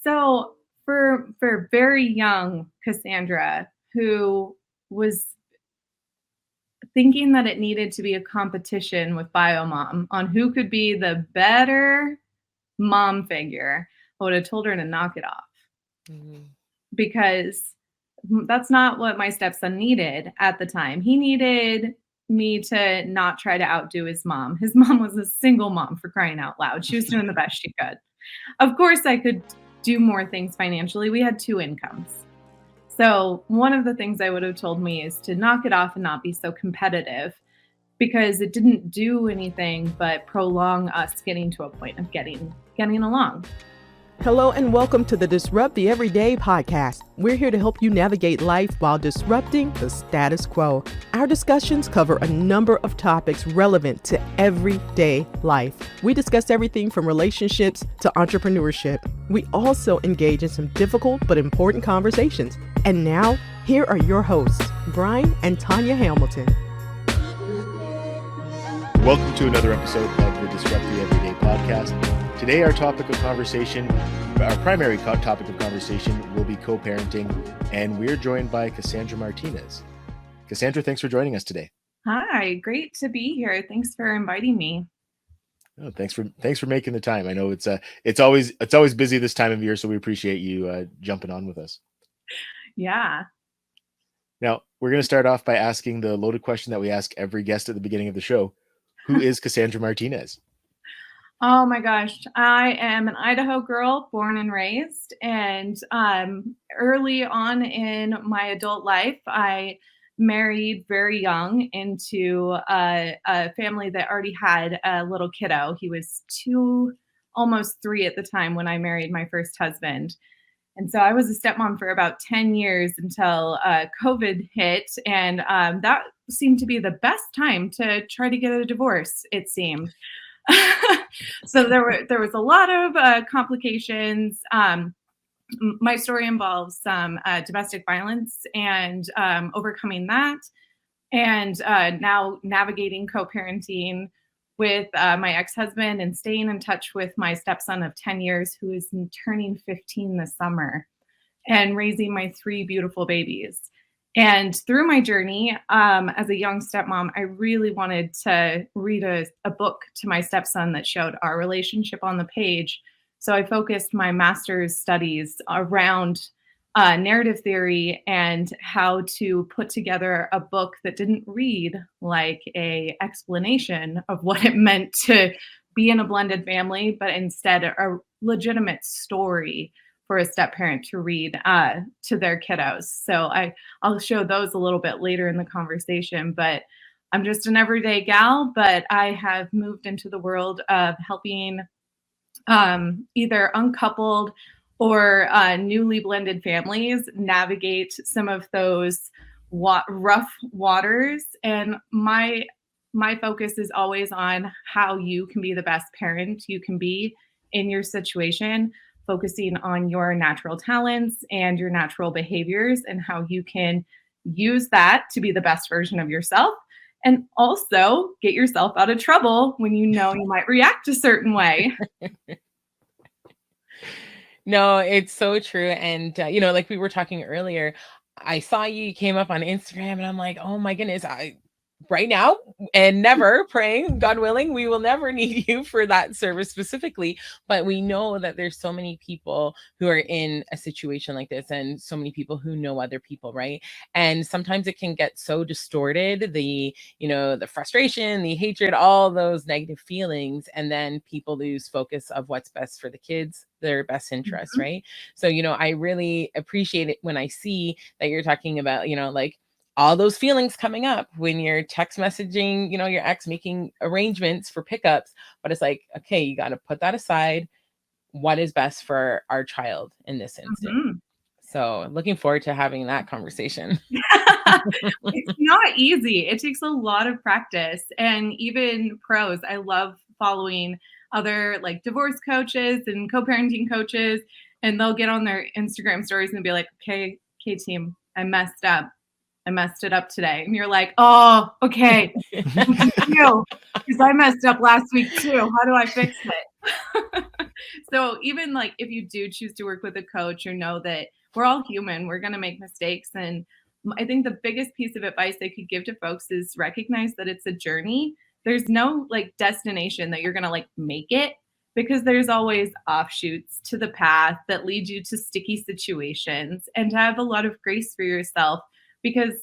So for very young Kassandra, who was thinking that it needed to be a competition with BioMom on who could be the better mom figure, I would have told her to knock it off. Mm-hmm. Because that's not what my stepson needed at the time. He needed me to not try to outdo his mom. His mom was a single mom, for crying out loud. She was doing the best she could. Of course, I could do more things financially. We had 2 incomes. So one of the things I would have told me is to knock it off and not be so competitive, because it didn't do anything but prolong us getting to a point of getting along. Hello and welcome to the Disrupt the Everyday podcast. We're here to help you navigate life while disrupting the status quo. Our discussions cover a number of topics relevant to everyday life. We discuss everything from relationships to entrepreneurship. We also engage in some difficult but important conversations. And now, here are your hosts, Brian and Tanya Hamilton. Welcome to another episode of the Disrupt the Everyday podcast. Today, our primary topic of conversation will be co-parenting, and we're joined by Kassandra Martinez. Kassandra, thanks for joining us today. Hi, great to be here. Thanks for inviting me. Oh, thanks for making the time. I know it's always busy this time of year, so we appreciate you jumping on with us. Yeah. Now, we're going to start off by asking the loaded question that we ask every guest at the beginning of the show. Who is Kassandra Martinez? Oh my gosh. I am an Idaho girl, born and raised. And early on in my adult life, I married very young into a family that already had a little kiddo. He was 2, almost 3 at the time when I married my first husband. And so I was a stepmom for about 10 years until COVID hit. And that seemed to be the best time to try to get a divorce, it seemed. So there was a lot of complications. My story involves some domestic violence and overcoming that, and now navigating co-parenting with my ex-husband and staying in touch with my stepson of 10 years, who is turning 15 this summer, and raising my 3 beautiful babies. And through my journey as a young stepmom, I really wanted to read a book to my stepson that showed our relationship on the page. So I focused my master's studies around narrative theory and how to put together a book that didn't read like an explanation of what it meant to be in a blended family, but instead a legitimate story for a step-parent to read to their kiddos. So I'll show those a little bit later in the conversation, but I'm just an everyday gal, but I have moved into the world of helping either uncoupled or newly blended families navigate some of those rough waters. And my focus is always on how you can be the best parent you can be in your situation, focusing on your natural talents and your natural behaviors and how you can use that to be the best version of yourself, and also get yourself out of trouble when you know you might react a certain way. No, it's so true. And, like we were talking earlier, I saw you came up on Instagram and I'm like, oh my goodness, right now and never, praying, God willing, we will never need you for that service specifically. But we know that there's so many people who are in a situation like this, and so many people who know other people, right? And sometimes it can get so distorted, the frustration, the hatred, all those negative feelings, and then people lose focus of what's best for the kids, their best interests, mm-hmm. Right? So, I really appreciate it when I see that you're talking about, like, all those feelings coming up when you're text messaging, your ex, making arrangements for pickups, but it's like, okay, you got to put that aside. What is best for our child in this instant? Mm-hmm. So looking forward to having that conversation. It's not easy. It takes a lot of practice, and even pros. I love following other like divorce coaches and co-parenting coaches, and they'll get on their Instagram stories and be like, okay, team, I messed up. I messed it up today. And you're like, oh, okay. Because I messed up last week too. How do I fix it? So even like if you do choose to work with a coach, you know that we're all human, we're going to make mistakes. And I think the biggest piece of advice I could give to folks is recognize that it's a journey. There's no like destination that you're going to like make it, because there's always offshoots to the path that lead you to sticky situations, and to have a lot of grace for yourself, because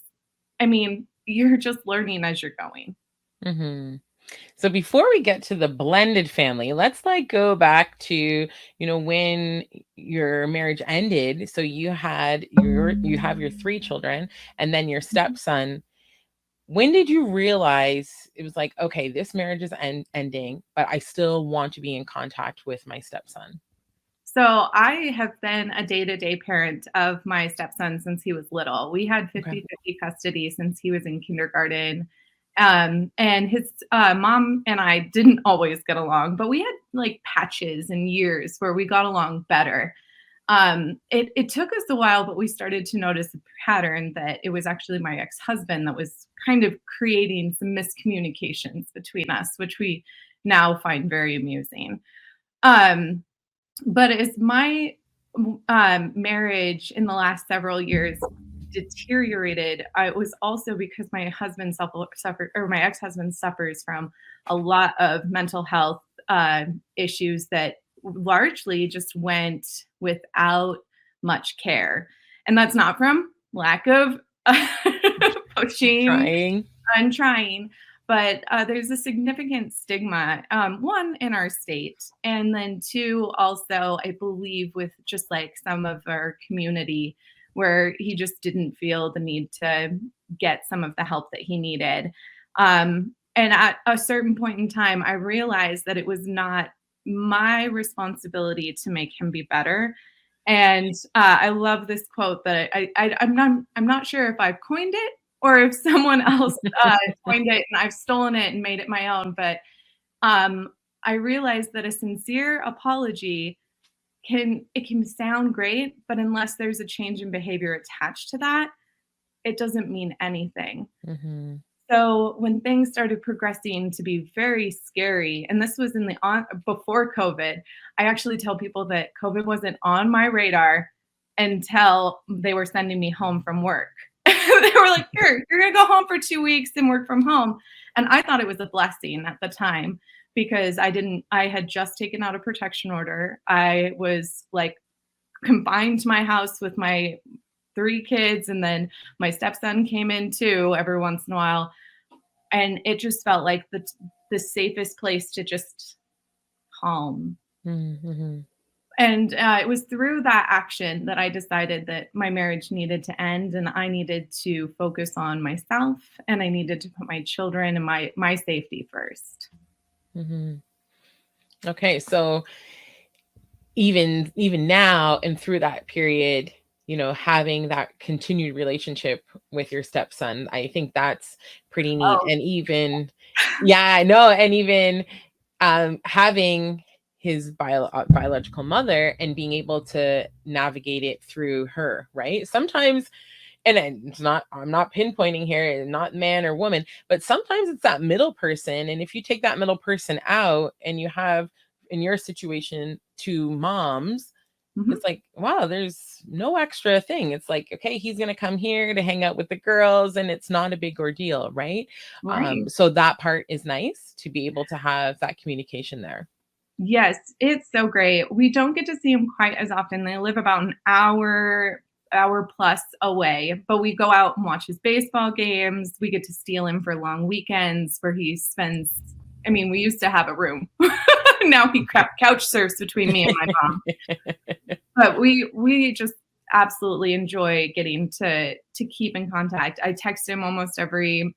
I mean, you're just learning as you're going. Mm-hmm. So before we get to the blended family, let's like go back to, when your marriage ended. So you have your 3 children and then your stepson. When did you realize it was like, okay, this marriage is ending, but I still want to be in contact with my stepson? So I have been a day-to-day parent of my stepson since he was little. We had 50-50 custody since he was in kindergarten. And his mom and I didn't always get along, but we had like patches and years where we got along better. It took us a while, but we started to notice a pattern that it was actually my ex-husband that was kind of creating some miscommunications between us, which we now find very amusing. But as my marriage in the last several years deteriorated, it was also because my husband suffered, or my ex-husband suffers from a lot of mental health issues that largely just went without much care. And that's not from lack of pushing and trying, but there's a significant stigma, one, in our state, and then two, also, I believe, with just like some of our community, where he just didn't feel the need to get some of the help that he needed. And at a certain point in time, I realized that it was not my responsibility to make him be better. And I love this quote that I'm not sure if I've coined it or if someone else coined it and I've stolen it and made it my own. But I realized that a sincere apology can sound great, but unless there's a change in behavior attached to that, it doesn't mean anything. Mm-hmm. So when things started progressing to be very scary, and this was before COVID, I actually tell people that COVID wasn't on my radar until they were sending me home from work. They were like, "Here, you're gonna go home for 2 weeks and work from home," and I thought it was a blessing at the time, because I had just taken out a protection order. I was like confined to my house with my 3 kids, and then my stepson came in too every once in a while. And it just felt like the safest place to just calm. Mm-hmm. And it was through that action that I decided that my marriage needed to end, and I needed to focus on myself, and I needed to put my children and my safety first. Mm-hmm. Okay, so even now and through that period, having that continued relationship with your stepson, I think that's pretty neat. And even, yeah, I know. And even having his biological mother and being able to navigate it through her, right? Sometimes, and I'm not pinpointing here, not man or woman, but sometimes it's that middle person. And if you take that middle person out and you have, in your situation, 2 moms, Mm-hmm. it's like, wow, there's no extra thing. It's like, okay, he's going to come here to hang out with the girls and it's not a big ordeal, right? Right. So that part is nice to be able to have that communication there. Yes, it's so great. We don't get to see him quite as often. They live about an hour plus away, but we go out and watch his baseball games. We get to steal him for long weekends where he spends, I mean, we used to have a room. Now he couch surfs between me and my mom. But we just absolutely enjoy getting to keep in contact. I text him almost every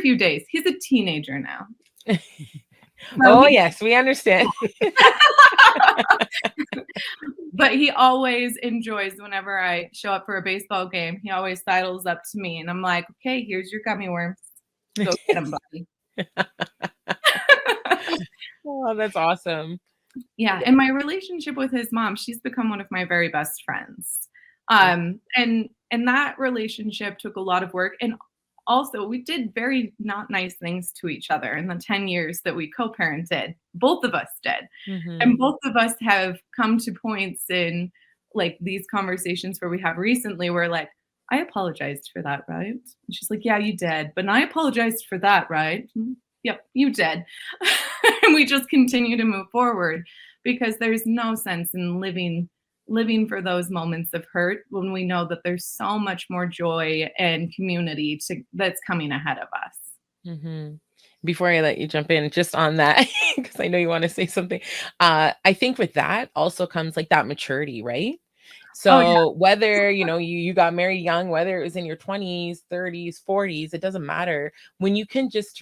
few days. He's a teenager now. Oh, yes, we understand. But he always enjoys whenever I show up for a baseball game. He always sidles up to me, and I'm like, "Okay, here's your gummy worms. Go get them, buddy." Oh, that's awesome. Yeah, and my relationship with his mom, she's become one of my very best friends. And that relationship took a lot of work, and also we did very not nice things to each other in the 10 years that we co-parented. Both of us did. And both of us have come to points in like these conversations where we have recently where like, I apologized for that, right? And she's like, yeah, you did. But I apologized for that, right? Yep, you did. And we just continue to move forward because there's no sense in living for those moments of hurt when we know that there's so much more joy and community that's coming ahead of us. Before I let you jump in, just on that, because I know you want to say something. I think with that also comes like that maturity, right? So whether, you got married young, whether it was in your 20s, 30s, 40s, it doesn't matter. When you can just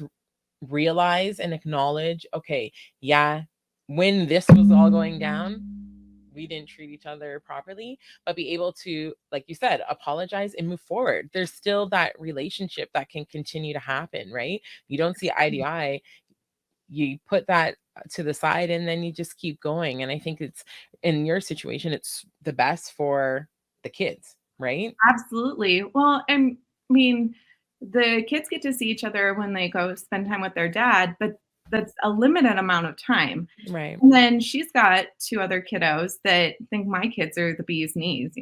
realize and acknowledge, okay, yeah, when this was all going down, we didn't treat each other properly, but be able to, like you said, apologize and move forward. There's still that relationship that can continue to happen, right? You don't see eye to eye, you put that to the side and then you just keep going. And I think it's, in your situation, it's the best for the kids, right? Absolutely. Well, I mean, the kids get to see each other when they go spend time with their dad, but that's a limited amount of time. Right. And then she's got 2 other kiddos that think my kids are the bee's knees,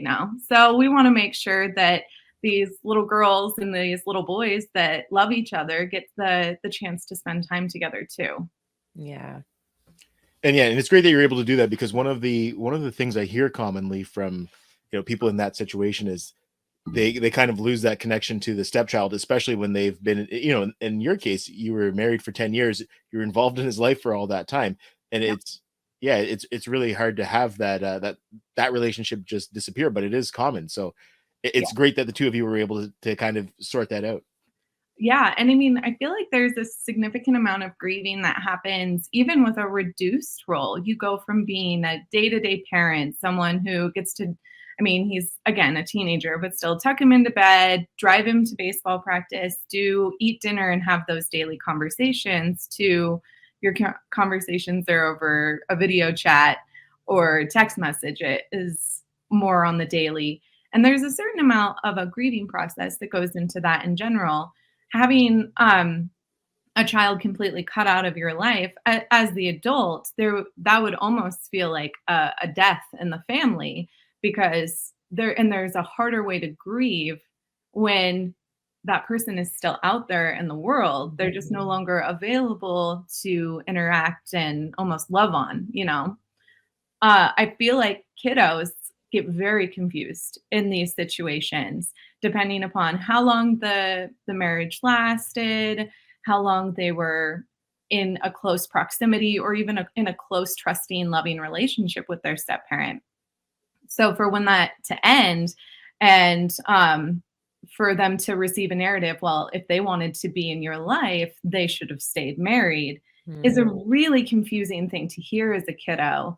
So we want to make sure that these little girls and these little boys that love each other get the chance to spend time together too. Yeah. And it's great that you're able to do that, because one of the things I hear commonly from people in that situation is they kind of lose that connection to the stepchild, especially when they've been, in your case, you were married for 10 years, you're involved in his life for all that time. And it's really hard to have that relationship just disappear, but it is common. So it's great that the two of you were able to kind of sort that out. Yeah. And I mean, I feel like there's a significant amount of grieving that happens even with a reduced role. You go from being a day-to-day parent, someone who gets to, he's again a teenager, but still tuck him into bed, drive him to baseball practice, eat dinner and have those daily conversations, to your conversations are over a video chat or text message. It is more on the daily. And there's a certain amount of a grieving process that goes into that in general. Having a child completely cut out of your life as the adult, that would almost feel like a death in the family, because there's a harder way to grieve when that person is still out there in the world. They're just no longer available to interact and almost love on, I feel like kiddos get very confused in these situations, depending upon how long the marriage lasted, how long they were in a close proximity, or even in a close, trusting, loving relationship with their step-parent. So for when that to end, and for them to receive a narrative, well, if they wanted to be in your life, they should have stayed married, is a really confusing thing to hear as a kiddo.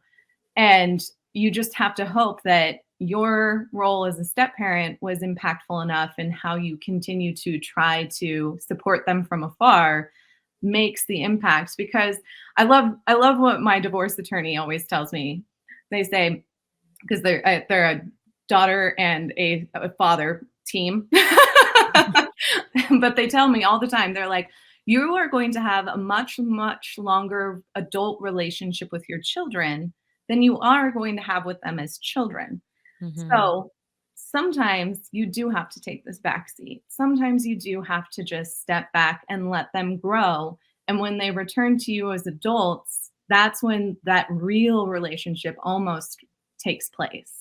And you just have to hope that your role as a step parent was impactful enough in how you continue to try to support them from afar makes the impact. Because I love what my divorce attorney always tells me. They say, because they're a daughter and a father team, but they tell me all the time, they're like, you are going to have a much, much longer adult relationship with your children than you are going to have with them as children. So sometimes you do have to take this backseat. Sometimes you do have to just step back and let them grow. And when they return to you as adults, that's when that real relationship almost takes place.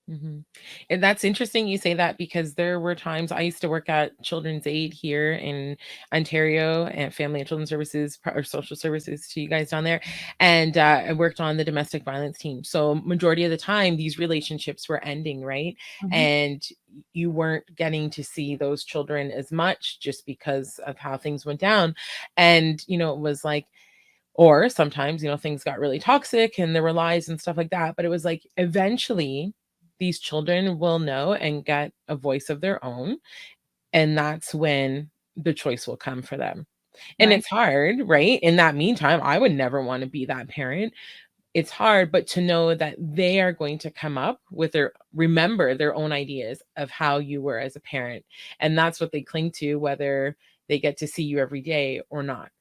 And that's interesting you say that, because there were times I used to work at Children's Aid here in Ontario, and Family and Children's Services or Social Services to you guys down there. And I worked on the domestic violence team. So majority of the time, these relationships were ending, right? And you weren't getting to see those children as much just because of how things went down. And, it was like, or sometimes, things got really toxic and there were lies and stuff like that. But it was like, eventually these children will know and get a voice of their own. And that's when the choice will come for them. And it's hard, right? In that meantime, I would never want to be that parent. it's hard, but to know that they are going to come up with remember their own ideas of how you were as a parent. And that's what they cling to, whether they get to see you every day or not.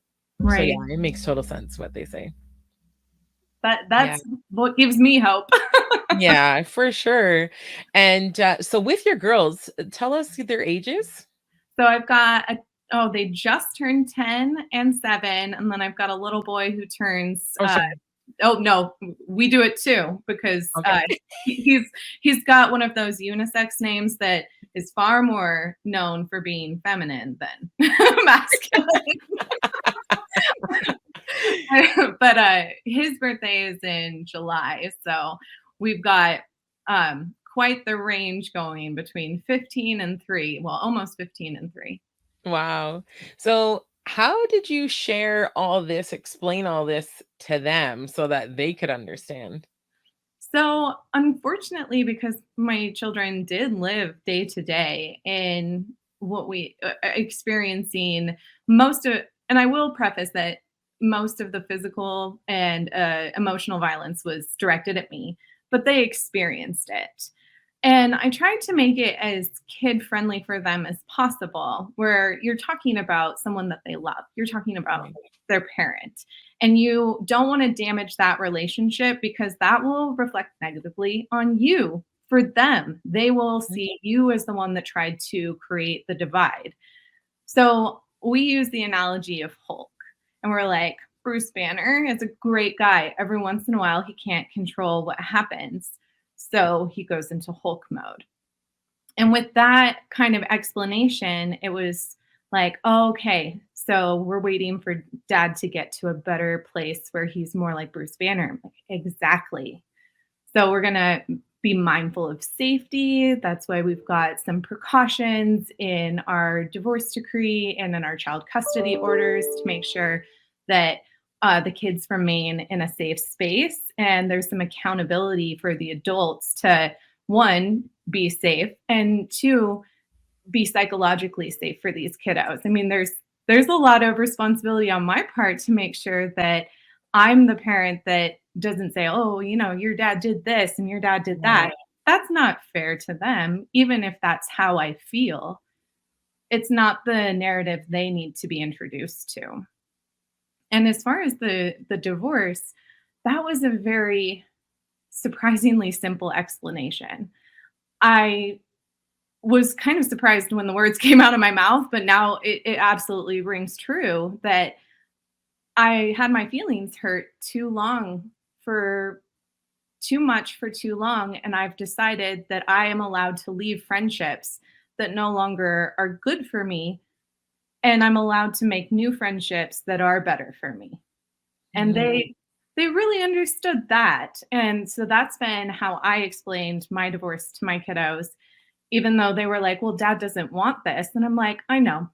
So Right. yeah, it makes total sense what they say. That's what gives me hope. Yeah, for sure. And so with your girls, tell us their ages. So I've got they just turned 10 and 7, and then I've got a little boy who turns Oh, sorry. oh no, we do it too, because Okay. he's got one of those unisex names that is far more known for being feminine than masculine. But his birthday is in July, so we've got quite the range going between 15 and 3. Well, almost 15 and 3. Wow. So how did you share all this, explain all this to them so that they could understand? So, unfortunately, because my children did live day to day in what we experiencing most of, and I will preface that most of the physical and emotional violence was directed at me, but they experienced it. And I tried to make it as kid friendly for them as possible, where you're talking about someone that they love, you're talking about Right. their parent, and you don't want to damage that relationship because that will reflect negatively on you. For them, they will see you as the one that tried to create the divide. So we use the analogy of Hulk, and we're like, Bruce Banner is a great guy. Every once in a while, he can't control what happens. So he goes into Hulk mode. And with that kind of explanation, it was like, oh, okay, so we're waiting for dad to get to a better place where he's more like Bruce Banner. I'm like, exactly. So we're going to be mindful of safety. That's why we've got some precautions in our divorce decree and in our child custody orders to make sure that the kids remain in a safe space. And there's some accountability for the adults to, one, be safe, and two, be psychologically safe for these kiddos. I mean, there's a lot of responsibility on my part to make sure that I'm the parent that doesn't say, oh, your dad did this and your dad did that. That's not fair to them, even if that's how I feel. It's not the narrative they need to be introduced to. And as far as the divorce, that was a very surprisingly simple explanation. I was kind of surprised when the words came out of my mouth, but now it absolutely rings true that I had my feelings hurt too long for too much for too long. And I've decided that I am allowed to leave friendships that no longer are good for me. And I'm allowed to make new friendships that are better for me. And they really understood that. And so that's been how I explained my divorce to my kiddos, even though they were like, well, dad doesn't want this. And I'm like, I know.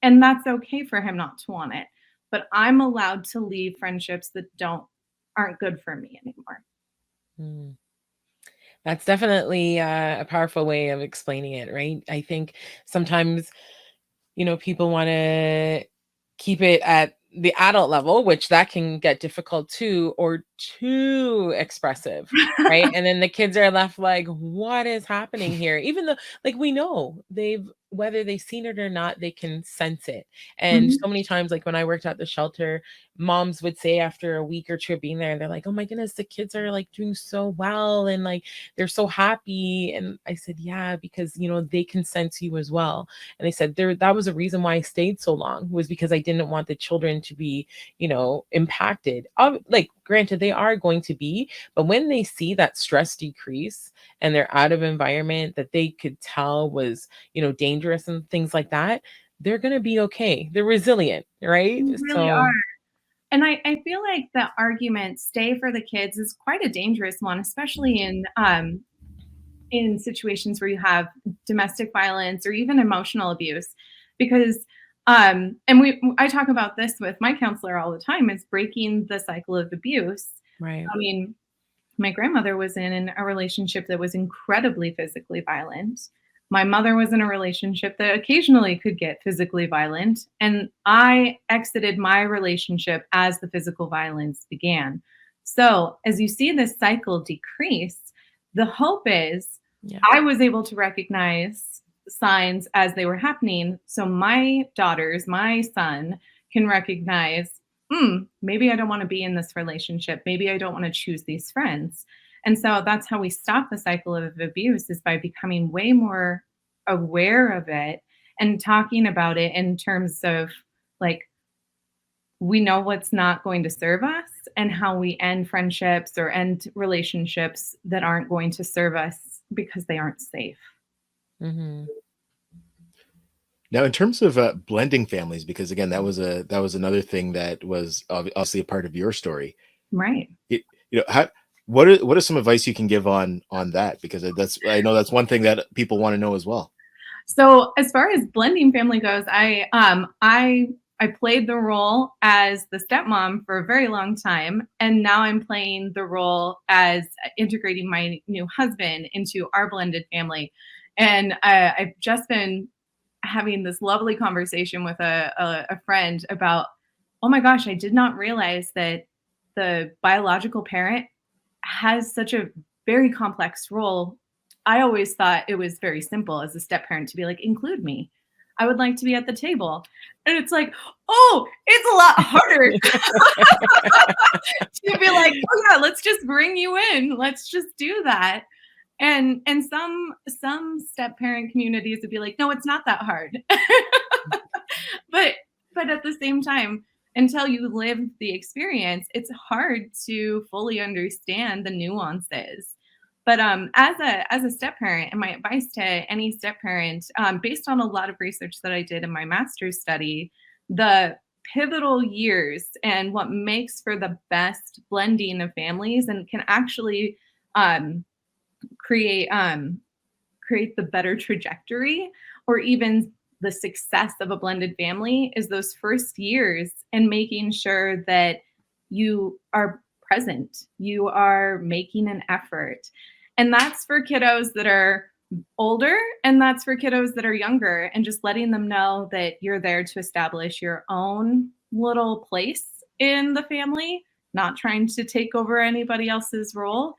And that's okay for him not to want it. But I'm allowed to leave friendships that aren't good for me anymore. That's definitely a powerful way of explaining it, right? I think sometimes, people want to keep it at the adult level, which that can get difficult too, or too expressive, right? And then the kids are left like, what is happening here? Even though, like, we know whether they've seen it or not, they can sense it. And so many times, like when I worked at the shelter, moms would say after a week or two of being there, they're like, oh my goodness, the kids are like doing so well. And like, they're so happy. And I said, yeah, because, they can sense you as well. And they said that was a reason why I stayed so long, was because I didn't want the children to be, impacted. Like, granted, they are going to be, but when they see that stress decrease and they're out of environment that they could tell was, dangerous and things like that, they're going to be okay. They're resilient, right? They really are. And I feel like the argument stay for the kids is quite a dangerous one, especially in situations where you have domestic violence or even emotional abuse, because I talk about this with my counselor all the time, is breaking the cycle of abuse. Right. I mean, my grandmother was in a relationship that was incredibly physically violent. My mother was in a relationship that occasionally could get physically violent, and I exited my relationship as the physical violence began. So as you see this cycle decrease, the hope is Yeah. I was able to recognize signs as they were happening. So my daughters, my son can recognize, maybe I don't want to be in this relationship. Maybe I don't want to choose these friends. And so that's how we stop the cycle of abuse, is by becoming way more aware of it and talking about it in terms of like, we know what's not going to serve us and how we end friendships or end relationships that aren't going to serve us because they aren't safe. Mm-hmm. Now, in terms of blending families, because again, that was another thing that was obviously a part of your story. Right. How what are some advice you can give on that? Because I know that's one thing that people want to know as well. So as far as blending family goes, I played the role as the stepmom for a very long time, and now I'm playing the role as integrating my new husband into our blended family. And I've just been having this lovely conversation with a friend about, oh my gosh, I did not realize that the biological parent has such a very complex role. I always thought it was very simple as a step parent to be like, include me. I would like to be at the table. And it's like, oh, it's a lot harder to be like, oh yeah, let's just bring you in. Let's just do that. And some step parent communities would be like, no, it's not that hard. but at the same time, until you live the experience, it's hard to fully understand the nuances. But as a step parent, and my advice to any step parent, based on a lot of research that I did in my master's study, the pivotal years and what makes for the best blending of families and can actually create create the better trajectory or even the success of a blended family is those first years, and making sure that you are present, you are making an effort. And that's for kiddos that are older, and that's for kiddos that are younger, and just letting them know that you're there to establish your own little place in the family, not trying to take over anybody else's role.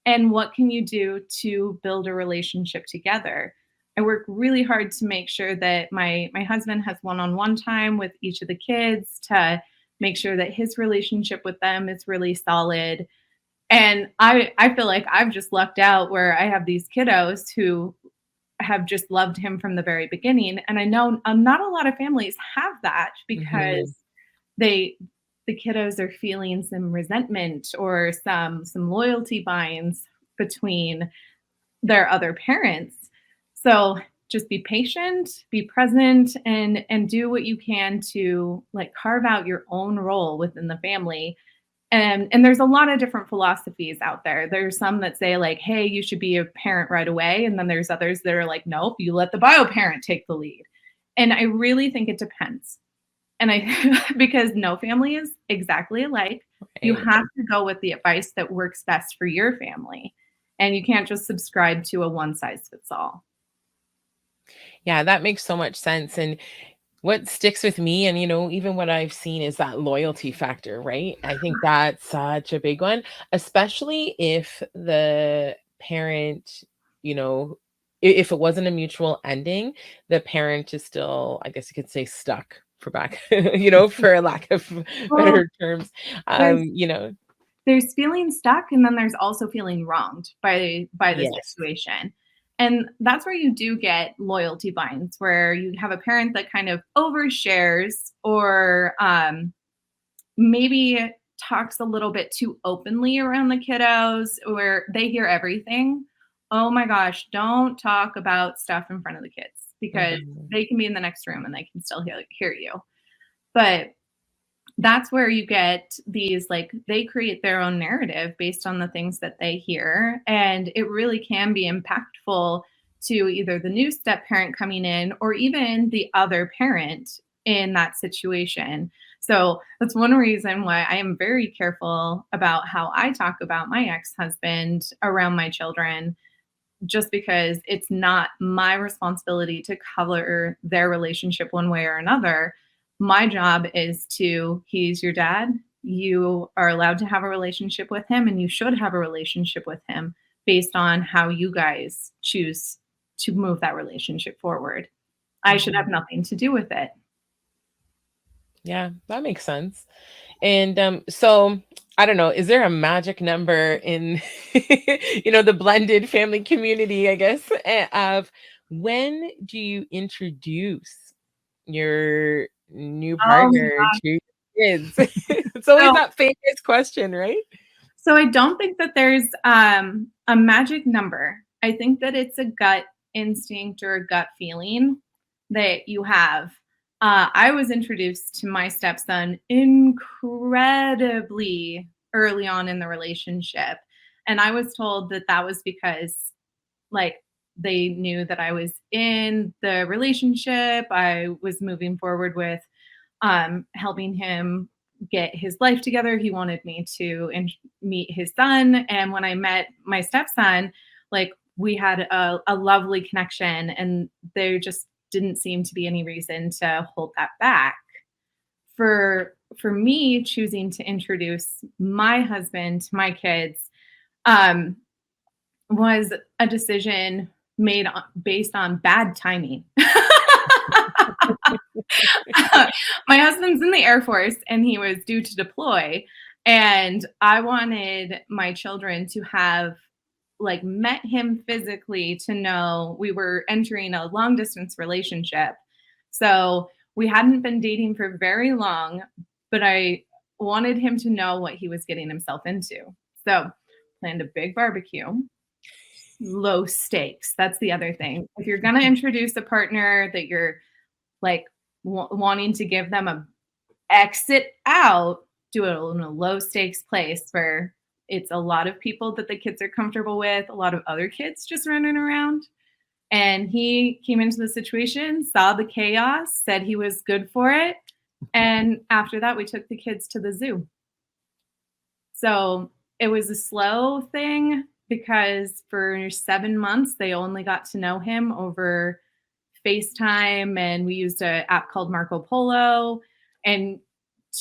And what can you do to build a relationship together? I work really hard to make sure that my husband has one-on-one time with each of the kids to make sure that his relationship with them is really solid. And I feel like I've just lucked out where I have these kiddos who have just loved him from the very beginning. And I know not a lot of families have that because the kiddos are feeling some resentment or some loyalty binds between their other parents. So just be patient, be present, and do what you can to like carve out your own role within the family. And there's a lot of different philosophies out there. There's some that say like, hey, you should be a parent right away. And then there's others that are like, nope, you let the bio parent take the lead. And I really think it depends. And because no family is exactly alike, you have to go with the advice that works best for your family. And you can't just subscribe to a one size fits all. Yeah, that makes so much sense. And what sticks with me, and even what I've seen, is that loyalty factor, right? I think that's such a big one, especially if the parent, if it wasn't a mutual ending, the parent is still, I guess you could say, stuck for for lack of better terms. There's feeling stuck, and then there's also feeling wronged by the Yes. situation. And that's where you do get loyalty binds, where you have a parent that kind of overshares or maybe talks a little bit too openly around the kiddos, where they hear everything. Oh my gosh, don't talk about stuff in front of the kids because they can be in the next room and they can still hear you. But that's where you get these, like, they create their own narrative based on the things that they hear. And it really can be impactful to either the new step parent coming in or even the other parent in that situation. So that's one reason why I am very careful about how I talk about my ex-husband around my children, just because it's not my responsibility to cover their relationship one way or another. My job is he's your dad, You are allowed to have a relationship with him, and you should have a relationship with him based on how you guys choose to move that relationship forward. I should have nothing to do with it. Yeah, that makes sense. And so I don't know, is there a magic number in the blended family community, I guess, of when do you introduce your new Oh my partner gosh. to your kids? It's always So that famous question, right? So I don't think that there's a magic number. I think that it's a gut instinct or a gut feeling that you have. I was introduced to my stepson incredibly early on in the relationship. And I was told that that was because, like, they knew that I was in the relationship. I was moving forward with helping him get his life together. He wanted me to meet his son. And when I met my stepson, like, we had a lovely connection, and there just didn't seem to be any reason to hold that back. For me, choosing to introduce my husband to my kids um, was a decision made based on bad timing. My husband's in the Air Force, and he was due to deploy. And I wanted my children to have, like, met him physically to know we were entering a long distance relationship. So we hadn't been dating for very long, but I wanted him to know what he was getting himself into. So planned a big barbecue, low stakes. That's the other thing. If you're going to introduce a partner that you're, like, wanting to give them a exit out, do it in a low stakes place where it's a lot of people that the kids are comfortable with, a lot of other kids just running around. And he came into the situation, saw the chaos, said he was good for it. And after that, we took the kids to the zoo. So it was a slow thing because for 7 months, they only got to know him over FaceTime, and we used an app called Marco Polo. And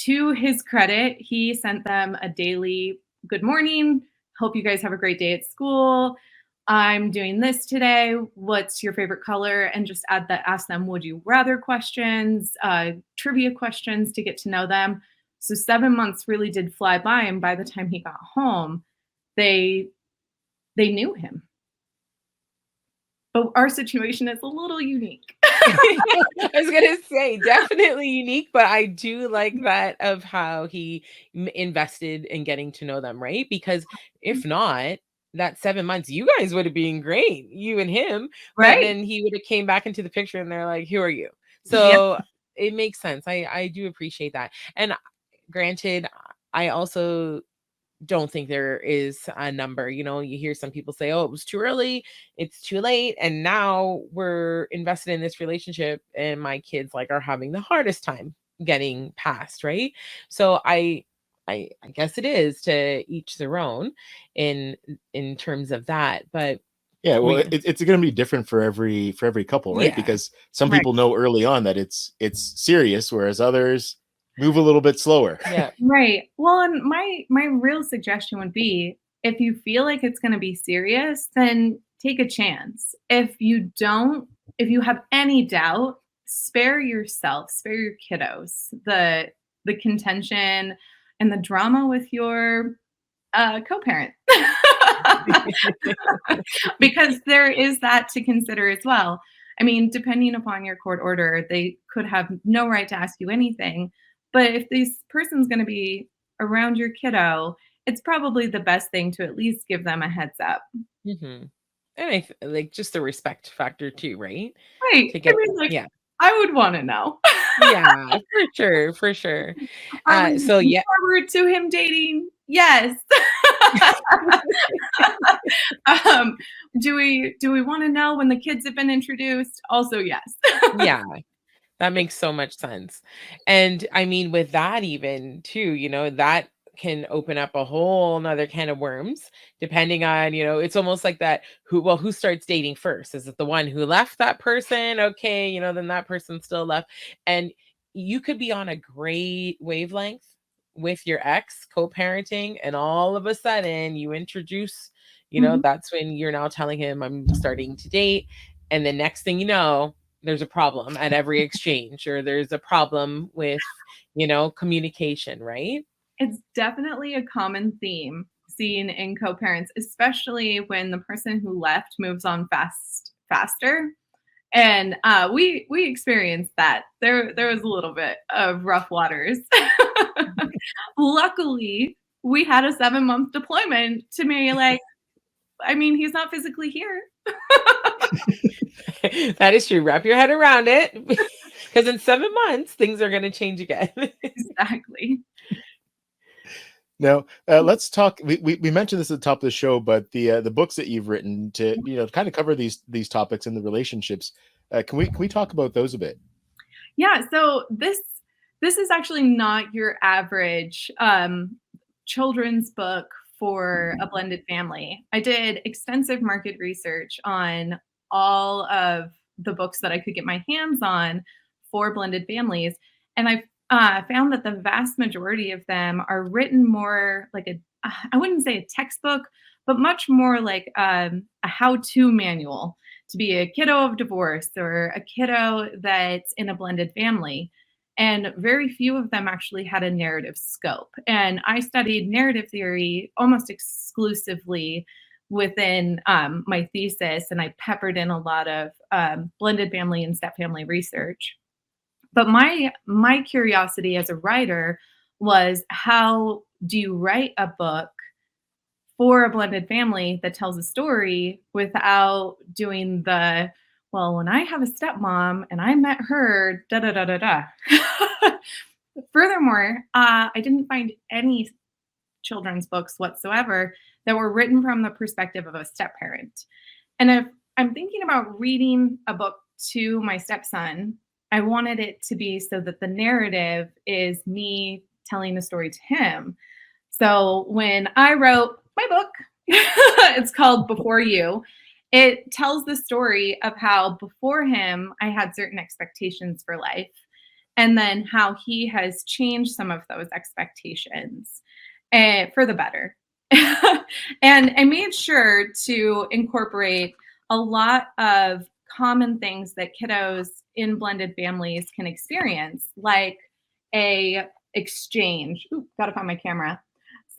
to his credit, he sent them a daily good morning. Hope you guys have a great day at school. I'm doing this today. What's your favorite color? And just ask them, would you rather questions, trivia questions to get to know them. So 7 months really did fly by. And by the time he got home, they knew him. But our situation is a little unique. I was going to say definitely unique, but I do like that of how he invested in getting to know them, right? Because if not, that 7 months, you guys would have been great, you and him, but Right. then he would have came back into the picture and they're like, who are you? Yep. So it makes sense. I do appreciate that. And granted, I also don't think there is a number. You hear some people say, oh, it was too early, it's too late, and now we're invested in this relationship and my kids are having the hardest time getting past, right? So I guess it is to each their own in terms of that. But Yeah, well, it's going to be different for every couple, right? Yeah. Because some Right. people know early on that it's serious, whereas others move a little bit slower. Yeah. Right. Well, and my real suggestion would be, if you feel like it's going to be serious, then take a chance. If you have any doubt, spare your kiddos the contention and the drama with your co-parent. Because there is that to consider as well. I mean, depending upon your court order, they could have no right to ask you anything. But if this person's going to be around your kiddo, it's probably the best thing to at least give them a heads up. Mm-hmm. And like just the respect factor too, right? Right. To get, I would want to know. Yeah, for sure. Are we So looking yeah, forward to him dating? Yes. Do we want to know when the kids have been introduced? Also, yes. yeah, that makes so much sense. And I mean, with that even too, that can open up a whole nother can of worms, depending on, it's almost like that who starts dating first? Is it the one who left that person? Okay, then that person still left. And you could be on a great wavelength with your ex co-parenting, and all of a sudden you introduce, Mhm. that's when you're now telling him, I'm starting to date. And the next thing you know, there's a problem at every exchange, or there's a problem with, communication, right? It's definitely a common theme seen in co-parents, especially when the person who left moves on faster. And we experienced that. There was a little bit of rough waters. Luckily, we had a 7-month deployment to me. Like, I mean, he's not physically here. That is true. Wrap your head around it. Because in 7 months, things are going to change again. Exactly. Now, let's talk. We mentioned this at the top of the show, but the books that you've written to kind of cover these topics in the relationships. Can we talk about those a bit? Yeah. So this is actually not your average children's book for a blended family. I did extensive market research on all of the books that I could get my hands on for blended families, and I found that the vast majority of them are written more like I wouldn't say a textbook, but much more like a how-to manual to be a kiddo of divorce or a kiddo that's in a blended family. And very few of them actually had a narrative scope. And I studied narrative theory almost exclusively within my thesis, and I peppered in a lot of blended family and step family research. But my curiosity as a writer was, how do you write a book for a blended family that tells a story without doing the, well, when I have a stepmom and I met her, da da da da da. Furthermore, I didn't find any children's books whatsoever that were written from the perspective of a step parent. And if I'm thinking about reading a book to my stepson, I wanted it to be so that the narrative is me telling a story to him. So when I wrote my book, it's called Before You. It tells the story of how before him, I had certain expectations for life, and then how he has changed some of those expectations for the better. And I made sure to incorporate a lot of common things that kiddos in blended families can experience, like a exchange. Ooh, gotta find my camera.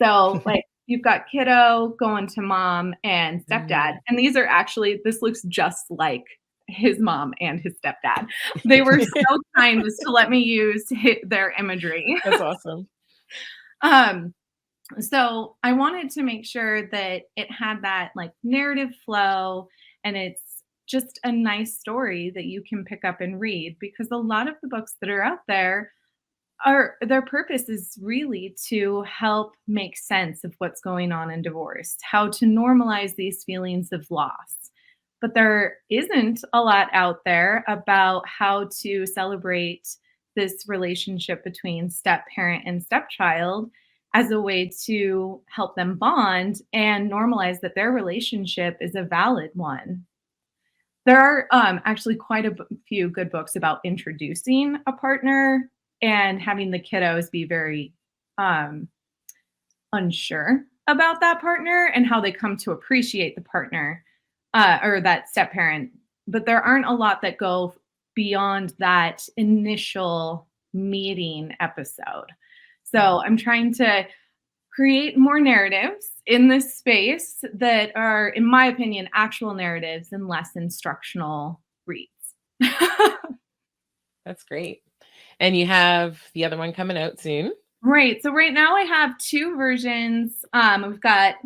So like you've got kiddo going to mom and stepdad. And these are actually, this looks just like his mom and his stepdad. They were so kind as to let me use their imagery. That's awesome. So I wanted to make sure that it had that like narrative flow, and it's just a nice story that you can pick up and read, because a lot of the books that are out there are, their purpose is really to help make sense of what's going on in divorce, how to normalize these feelings of loss. But there isn't a lot out there about how to celebrate this relationship between step parent and stepchild as a way to help them bond and normalize that their relationship is a valid one. There are actually quite a few good books about introducing a partner and having the kiddos be very unsure about that partner and how they come to appreciate the partner or that step parent. But there aren't a lot that go beyond that initial meeting episode. So I'm trying to create more narratives in this space that are, in my opinion, actual narratives and less instructional reads. That's great. And you have the other one coming out soon. Right. So right now I have two versions. We've got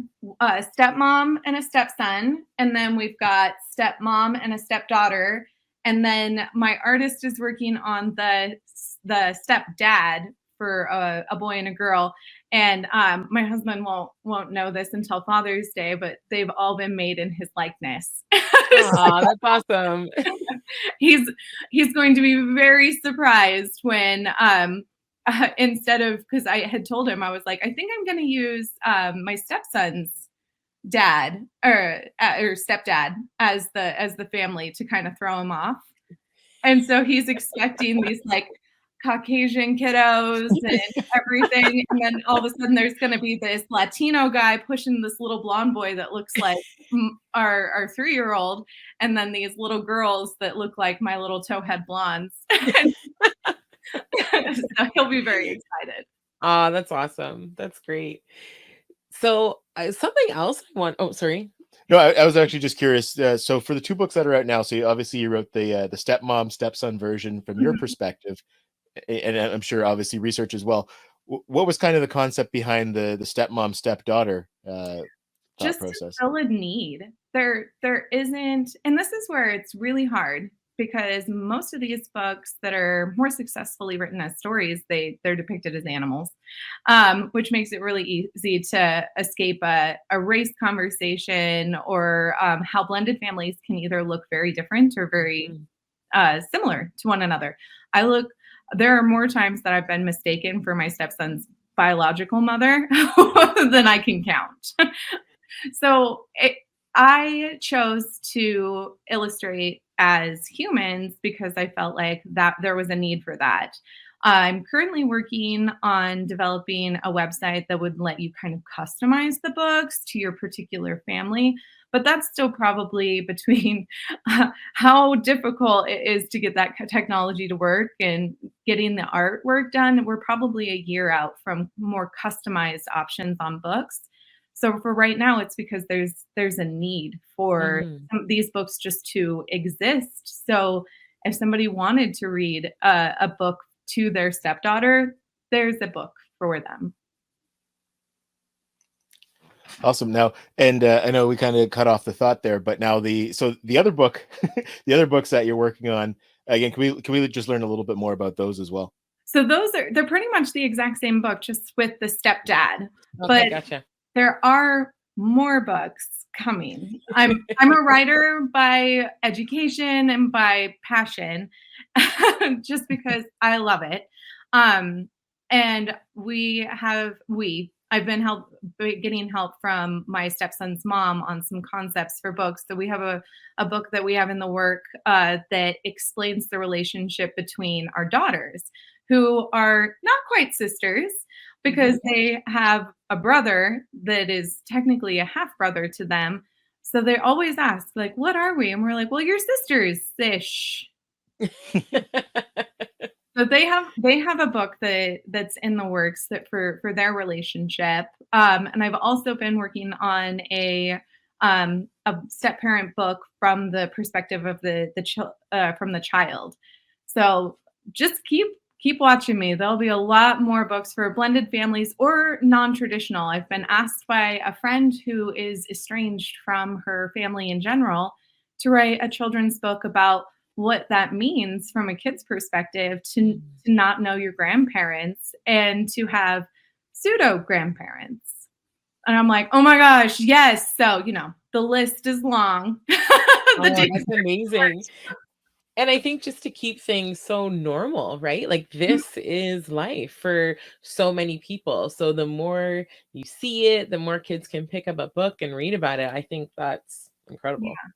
a stepmom and a stepson, and then we've got stepmom and a stepdaughter. And then my artist is working on the stepdad for a boy and a girl. And my husband won't know this until Father's Day, but they've all been made in his likeness. Oh, that's awesome. He's going to be very surprised when instead of, because I had told him, I was like, I think I'm going to use my stepson's dad or stepdad as the family to kind of throw him off. And so he's expecting these like Caucasian kiddos and everything. And then all of a sudden there's going to be this Latino guy pushing this little blonde boy that looks like our 3-year-old. And then these little girls that look like my little towhead blondes. So he'll be very excited. Oh, that's awesome. That's great. So something else I want. Oh, sorry. No, I was actually just curious. So for the 2 books that are out now, so obviously you wrote the stepmom, stepson version from your perspective, and I'm sure obviously research as well. What was kind of the concept behind the stepmom, stepdaughter Just process? to fill a need. There isn't, and this is where it's really hard because most of these books that are more successfully written as stories, they're depicted as animals, which makes it really easy to escape a race conversation or how blended families can either look very different or very similar to one another. There are more times that I've been mistaken for my stepson's biological mother than I can count. So I chose to illustrate as humans because I felt like that there was a need for that. I'm currently working on developing a website that would let you kind of customize the books to your particular family. But that's still probably between how difficult it is to get that technology to work and getting the artwork done. We're probably a year out from more customized options on books. So for right now, it's because there's a need for these books just to exist. So if somebody wanted to read a book to their stepdaughter, there's a book for them. Awesome. Now, and I know we kind of cut off the thought there, but now the other book, the other books that you're working on, again, can we just learn a little bit more about those as well? So they're pretty much the exact same book, just with the stepdad. Okay, but gotcha. There are more books coming. I'm a writer by education and by passion, just because I love it. And I've been getting help from my stepson's mom on some concepts for books. So we have a book that we have in the work that explains the relationship between our daughters, who are not quite sisters, because they have a brother that is technically a half brother to them. So they always ask, like, what are we? And we're like, well, you're sisters-ish. So they have a book that's in the works that for their relationship. And I've also been working on a step-parent book from the perspective of from the child. So just keep watching me. There'll be a lot more books for blended families or non-traditional. I've been asked by a friend who is estranged from her family in general to write a children's book about what that means from a kid's perspective to not know your grandparents and to have pseudo grandparents. And I'm like, oh my gosh, yes. So, the list is long. That's amazing. And I think just to keep things so normal, right? Like this is life for so many people. So the more you see it, the more kids can pick up a book and read about it. I think that's incredible. Yeah.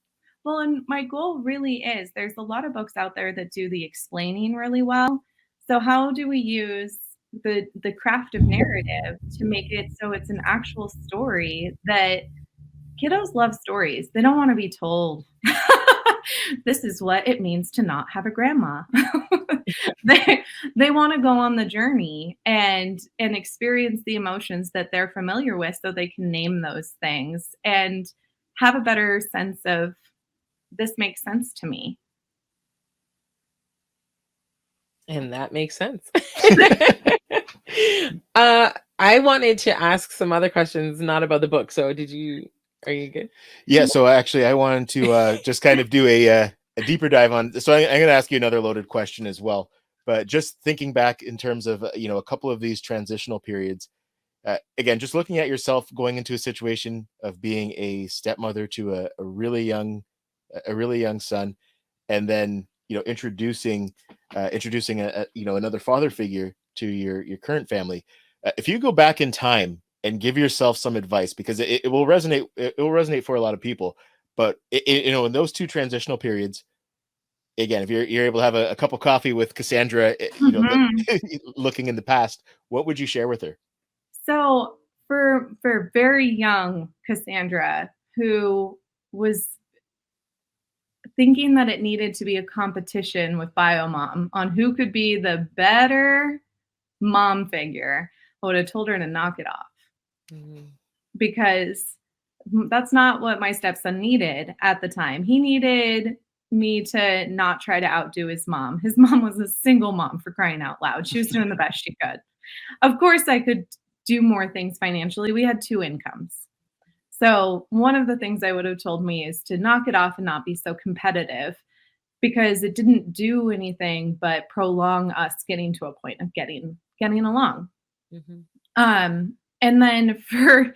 Well, and my goal really is there's a lot of books out there that do the explaining really well. So how do we use the craft of narrative to make it so it's an actual story that kiddos love stories. They don't want to be told this is what it means to not have a grandma. They want to go on the journey and experience the emotions that they're familiar with so they can name those things and have a better sense of this makes sense to me. And that makes sense. I wanted to ask some other questions, not about the book. So are you good? Yeah. So actually I wanted to just kind of do a deeper dive on, so I'm going to ask you another loaded question as well, but just thinking back in terms of, a couple of these transitional periods, again, just looking at yourself going into a situation of being a stepmother to a really young son, and then introducing another father figure to your current family. If you go back in time and give yourself some advice, because it will resonate for a lot of people, but in those two transitional periods, again, if you're able to have a cup of coffee with Kassandra, looking in the past, what would you share with her? So for very young Kassandra, who was thinking that it needed to be a competition with Biomom on who could be the better mom figure, I would have told her to knock it off. Mm-hmm. Because that's not what my stepson needed at the time. He needed me to not try to outdo his mom. His mom was a single mom, for crying out loud. She was doing the best she could. Of course, I could do more things financially. We had 2 incomes. So one of the things I would have told me is to knock it off and not be so competitive, because it didn't do anything but prolong us getting to a point of getting along. Mm-hmm. And then for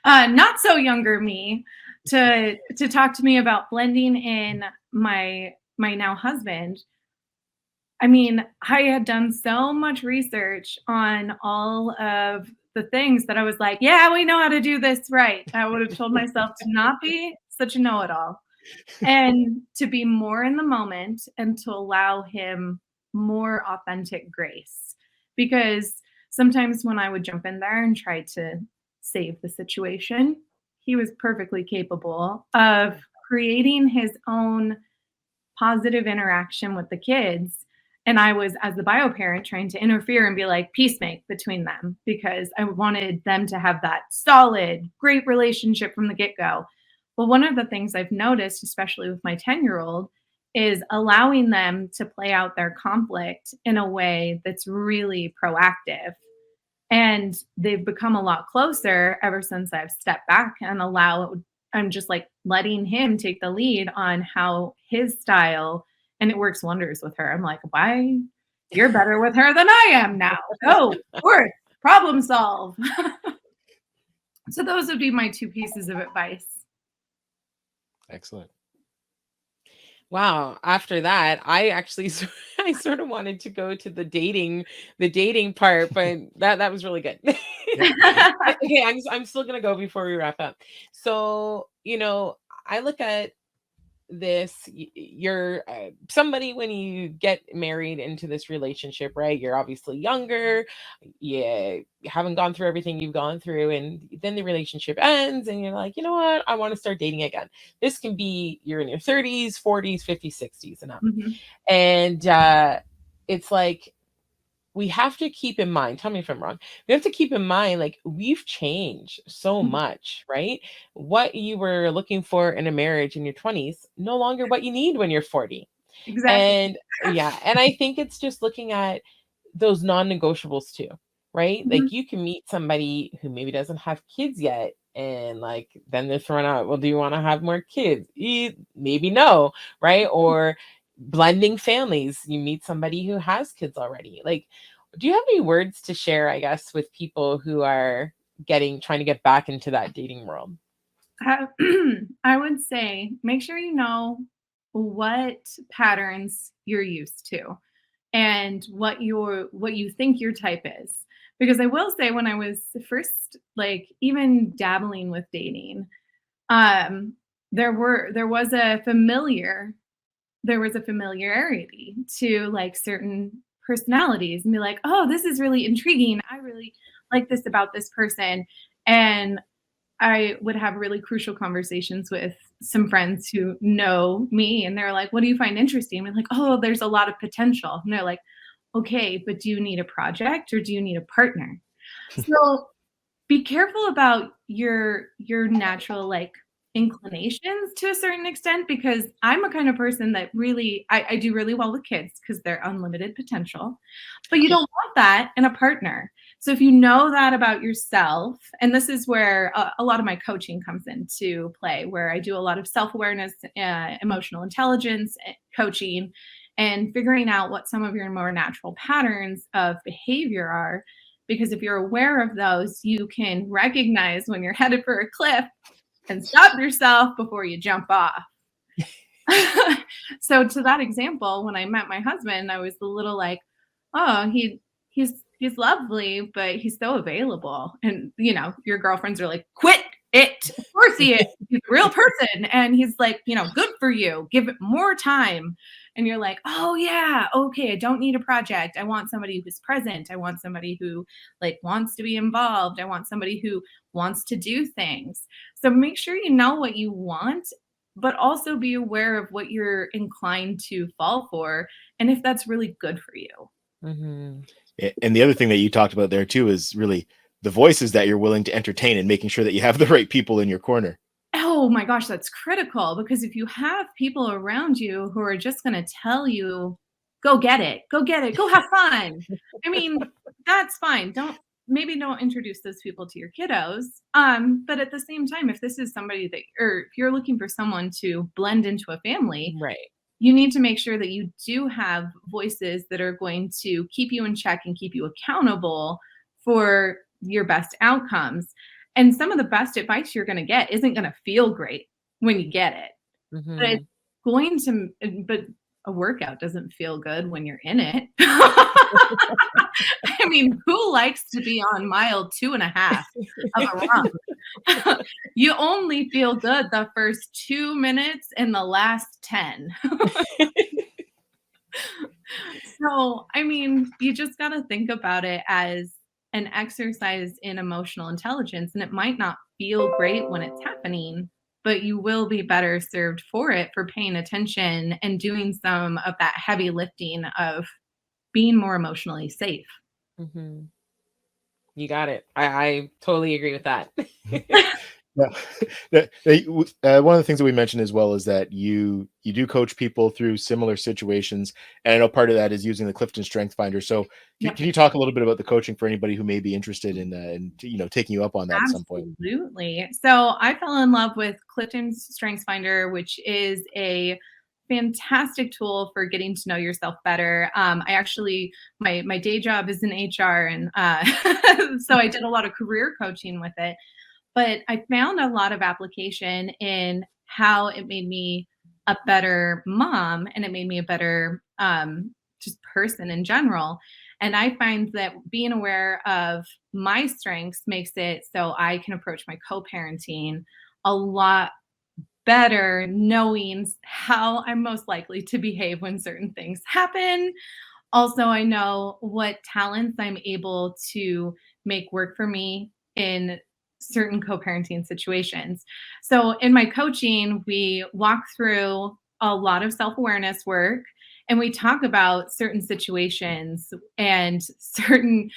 not so younger me to talk to me about blending in my now husband. I mean, I had done so much research on all of the things that I was like, yeah, we know how to do this right. I would have told myself to not be such a know-it-all and to be more in the moment and to allow him more authentic grace. Because sometimes when I would jump in there and try to save the situation, he was perfectly capable of creating his own positive interaction with the kids. And I was, as the bio parent, trying to interfere and be like, peacemake between them, because I wanted them to have that solid, great relationship from the get-go. Well, one of the things I've noticed, especially with my 10-year-old, is allowing them to play out their conflict in a way that's really proactive. And they've become a lot closer ever since I've stepped back and I'm just like letting him take the lead on how his style, and it works wonders with her. I'm like, why? You're better with her than I am now. Go, work, problem solve. So those would be my 2 pieces of advice. Excellent. Wow. After that, I sort of wanted to go to the dating part, but that was really good. Okay, I'm still gonna go before we wrap up. So, I look at this, you're somebody, when you get married into this relationship, right? You're obviously younger, you haven't gone through everything you've gone through, and then the relationship ends and you're like, you know what, I want to start dating again. This can be, you're in your 30s, 40s, 50s, 60s and up. Mm-hmm. And it's like, we have to keep in mind, tell me if I'm wrong, we have to keep in mind, like, we've changed so much, right? What you were looking for in a marriage in your 20s, no longer what you need when you're 40. Exactly. And yeah, and I think it's just looking at those non-negotiables too, right? Mm-hmm. Like, you can meet somebody who maybe doesn't have kids yet, and like, then they're throwing out, well, do you want to have more kids? Maybe no, right? Or blending families, you meet somebody who has kids already. Like, do you have any words to share, I guess, with people who are trying to get back into that dating world? I would say, make sure you know what patterns you're used to and what you think your type is. Because I will say, when I was first, like, even dabbling with dating, there was a familiarity to, like, certain personalities, and be like, oh, this is really intriguing. I really like this about this person. And I would have really crucial conversations with some friends who know me, and they're like, what do you find interesting? I'm like, oh, there's a lot of potential. And they're like, okay, but do you need a project or do you need a partner? So be careful about your natural, like, inclinations to a certain extent, because I'm a kind of person that really, I do really well with kids because they're unlimited potential, but you don't want that in a partner. So if you know that about yourself, and this is where a lot of my coaching comes into play, where I do a lot of self-awareness, emotional intelligence coaching, and figuring out what some of your more natural patterns of behavior are. Because if you're aware of those, you can recognize when you're headed for a cliff and stop yourself before you jump off. So to that example, when I met my husband, I was a little like, oh, he's lovely, but he's so available. And, your girlfriends are like, quit Of course he is. He's a real person. And he's like, good for you. Give it more time. And you're like, oh yeah, okay, I don't need a project. I want somebody who's present. I want somebody who wants to be involved. I want somebody who wants to do things. So make sure you know what you want, but also be aware of what you're inclined to fall for and if that's really good for you. Mm-hmm. And the other thing that you talked about there too is really the voices that you're willing to entertain and making sure that you have the right people in your corner. Oh my gosh, that's critical, because if you have people around you who are just going to tell you, go get it, go have fun. I mean, that's fine. Maybe don't introduce those people to your kiddos. But at the same time, if this is somebody or if you're looking for someone to blend into a family, Right. you need to make sure that you do have voices that are going to keep you in check and keep you accountable for your best outcomes. And some of the best advice you're going to get isn't going to feel great when you get it. Mm-hmm. But it's but a workout doesn't feel good when you're in it. I mean, who likes to be on mile 2.5 of a run? You only feel good the first 2 minutes and the last 10. So, I mean, you just got to think about it as an exercise in emotional intelligence, and it might not feel great when it's happening, but you will be better served for paying attention and doing some of that heavy lifting of being more emotionally safe. Mm-hmm. You got it. I totally agree with that. Yeah. One of the things that we mentioned as well is that you do coach people through similar situations, and I know part of that is using the Clifton Strength Finder. So can you talk a little bit about the coaching for anybody who may be interested in taking you up on that at some point? Absolutely. So I fell in love with Clifton's Strengths Finder, which is a fantastic tool for getting to know yourself better. I actually, my day job is in HR, and so I did a lot of career coaching with it. But I found a lot of application in how it made me a better mom, and it made me a better just person in general. And I find that being aware of my strengths makes it so I can approach my co-parenting a lot better, knowing how I'm most likely to behave when certain things happen. Also, I know what talents I'm able to make work for me in certain co-parenting situations. So in my coaching, we walk through a lot of self-awareness work, and we talk about certain situations and certain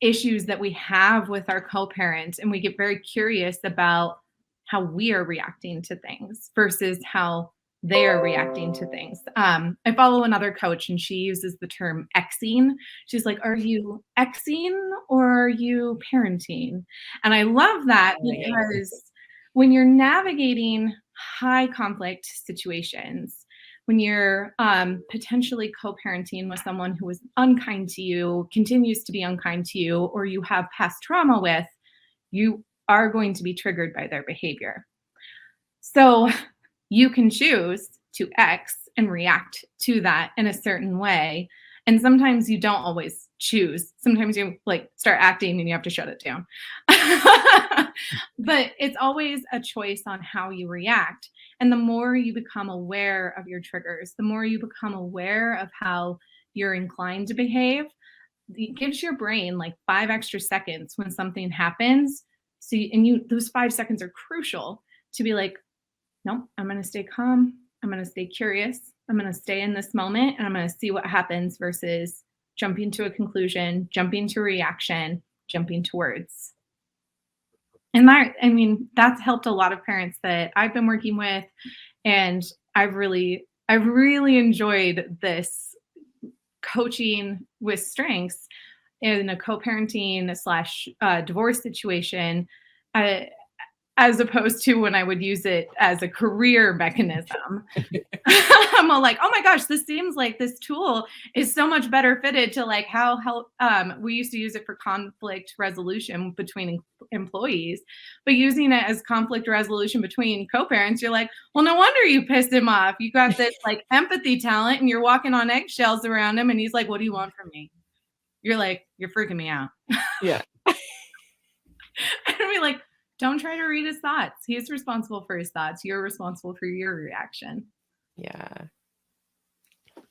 issues that we have with our co-parent, and we get very curious about how we are reacting to things versus how they are reacting to things. I follow another coach, and she uses the term Xing. She's like, are you Xing or are you parenting? And I love that, because when you're navigating high conflict situations, when you're potentially co-parenting with someone who is unkind to you, continues to be unkind to you, or you have past trauma with, you are going to be triggered by their behavior. So you can choose to X and react to that in a certain way. And sometimes you don't always choose. Sometimes you start acting and you have to shut it down. But it's always a choice on how you react. And the more you become aware of your triggers, the more you become aware of how you're inclined to behave, it gives your brain 5 extra seconds when something happens. So those 5 seconds are crucial to be like, no, I'm going to stay calm. I'm going to stay curious. I'm going to stay in this moment, and I'm going to see what happens versus jumping to a conclusion, jumping to reaction, jumping to words. And that's helped a lot of parents that I've been working with. And I've really enjoyed this coaching with strengths in a co-parenting / divorce situation, as opposed to when I would use it as a career mechanism. I'm all like, oh my gosh, this seems like this tool is so much better fitted to how we used to use it for conflict resolution between employees, but using it as conflict resolution between co-parents, you're like, well, no wonder you pissed him off. You got this empathy talent, and you're walking on eggshells around him, and he's like, what do you want from me? You're like, you're freaking me out. Yeah. And I'd be like, Don't try to read his thoughts. He's responsible for his thoughts. You're responsible for your reaction. Yeah.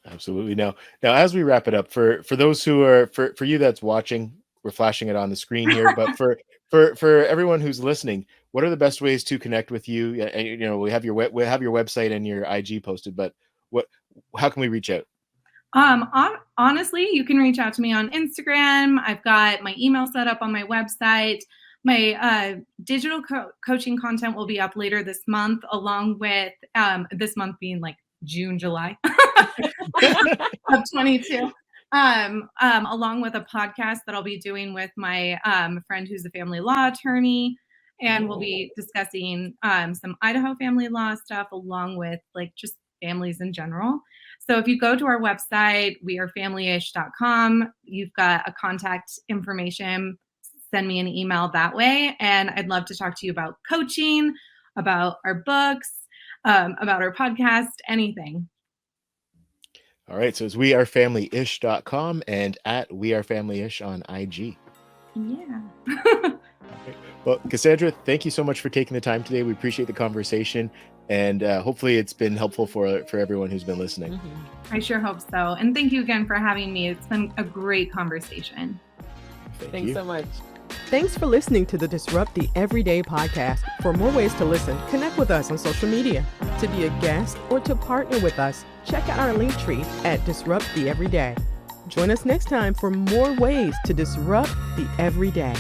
Absolutely. Now as we wrap it up, for those who are, for you that's watching, we're flashing it on the screen here, but for everyone who's listening, what are the best ways to connect with you? Yeah, and, you know, we have your website and your IG posted, but how can we reach out? Honestly, you can reach out to me on Instagram. I've got my email set up on my website. My digital coaching content will be up later this month, along with this month being like June, July of 22. Along with a podcast that I'll be doing with my friend who's a family law attorney. And we'll be discussing some Idaho family law stuff, along with like just families in general. So if you go to our website, wearefamilyish.com, you've got a contact information. Send me an email that way. And I'd love to talk to you about coaching, about our books, about our podcast, anything. All right. So it's wearefamilyish.com and at wearefamilyish on IG. Yeah. Well, Kassandra, thank you so much for taking the time today. We appreciate the conversation, and hopefully it's been helpful for everyone who's been listening. Mm-hmm. I sure hope so. And thank you again for having me. It's been a great conversation. Thanks so much. Thanks for listening to the Disrupt the Everyday podcast. For more ways to listen, connect with us on social media. To be a guest or to partner with us, check out our link tree at Disrupt the Everyday. Join us next time for more ways to disrupt the everyday.